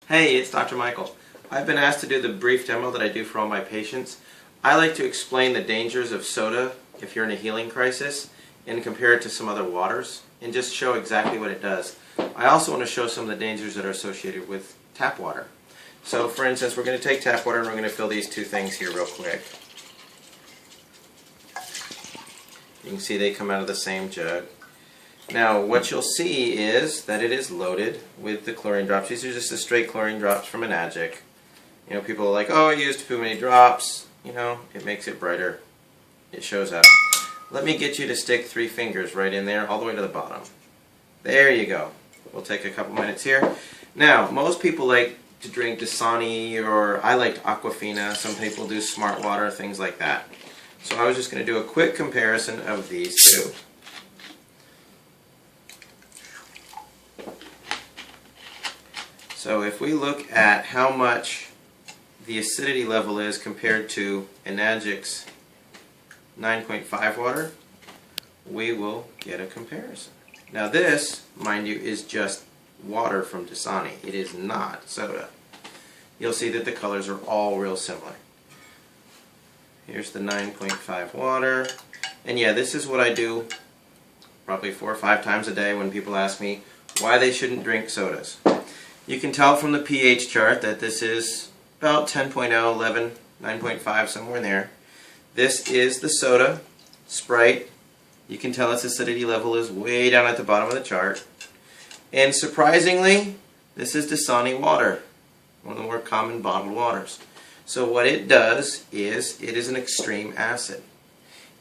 Hey, it's Dr. Michael. I've been asked to do the brief demo that I do for all my patients. I like to explain the dangers of soda if you're in a healing crisis and compare it to some other waters and just show exactly what it does. I also want to show some of the dangers that are associated with tap water. So for instance, we're going to take tap water and we're going to fill these two things here real quick. You can see they come out of the same jug. Now what you'll see is that it is loaded with the chlorine drops. These are just the straight chlorine drops from an adjunct. You know, people are like, oh, I used too many drops. You know, it makes it brighter. It shows up. Let me get you to stick 3 fingers right in there all the way to the bottom. There you go. We'll take a couple minutes here. Now, most people like to drink Dasani, or I like Aquafina. Some people do Smart Water, things like that. So I was just going to do a quick comparison of these two. So if we look at how much the acidity level is compared to Enagic's 9.5 water, we will get a comparison. Now this, mind you, is just water from Dasani. It is not soda. You'll see that the colors are all real similar. Here's the 9.5 water. And yeah, this is what I do probably 4 or 5 times a day when people ask me why they shouldn't drink sodas. You can tell from the pH chart that this is about 10.0, 11, 9.5, somewhere in there. This is the soda, Sprite. You can tell its acidity level is way down at the bottom of the chart. And surprisingly, this is Dasani water, one of the more common bottled waters. So what it does is, it is an extreme acid.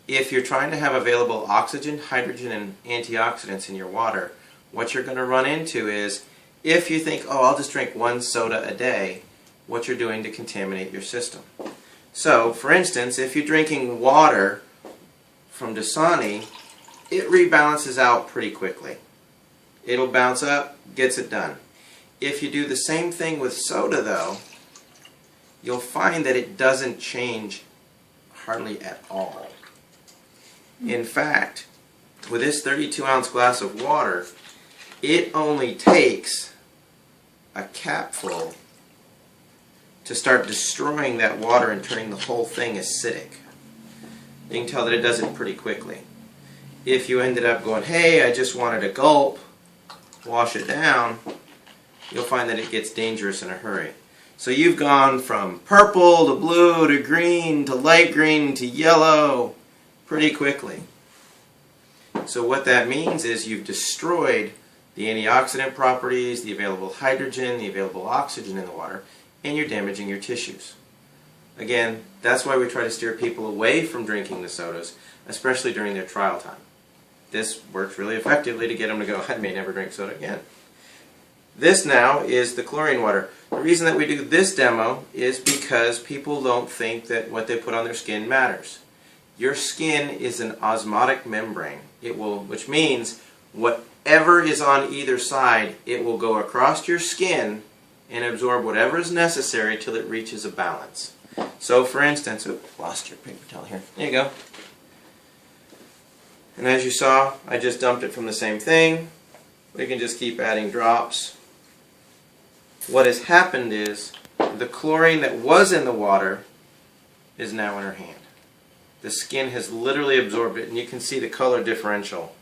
If you're trying to have available oxygen, hydrogen, and antioxidants in your water, what you're going to run into is, if you think, oh, I'll just drink 1 soda a day, what you're doing to contaminate your system. So, for instance, if you're drinking water from Dasani, it rebalances out pretty quickly. It'll bounce up, gets it done. If you do the same thing with soda, though, you'll find that it doesn't change hardly at all. In fact, with this 32-ounce glass of water, it only takes a capful to start destroying that water and turning the whole thing acidic. You can tell that it does it pretty quickly. If you ended up going, hey, I just wanted a gulp, wash it down, you'll find that it gets dangerous in a hurry. So you've gone from purple to blue to green to light green to yellow pretty quickly. So what that means is you've destroyed the antioxidant properties, the available hydrogen, the available oxygen in the water, and you're damaging your tissues. Again, that's why we try to steer people away from drinking the sodas, especially during their trial time. This works really effectively to get them to go, I may never drink soda again. This now is the chlorine water. The reason that we do this demo is because people don't think that what they put on their skin matters. Your skin is an osmotic membrane. It will, which means whatever is on either side, it will go across your skin and absorb whatever is necessary till it reaches a balance. So for instance, oops, lost your paper towel here. There you go. And as you saw, I just dumped it from the same thing. We can just keep adding drops. What has happened is the chlorine that was in the water is now in her hand. The skin has literally absorbed it, and you can see the color differential.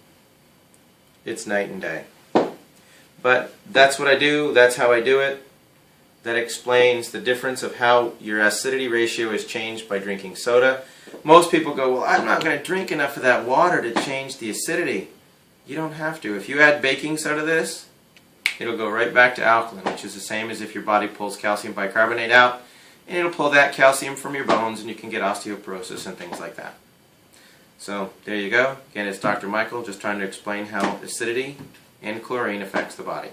It's night and day. But that's what I do, that's how I do it. That explains the difference of how your acidity ratio is changed by drinking soda. Most people go, well, I'm not going to drink enough of that water to change the acidity. You don't have to. If you add baking soda to this, it'll go right back to alkaline, which is the same as if your body pulls calcium bicarbonate out, and it'll pull that calcium from your bones, and you can get osteoporosis and things like that. So there you go. Again, it's Dr. Michael, just trying to explain how acidity and chlorine affects the body.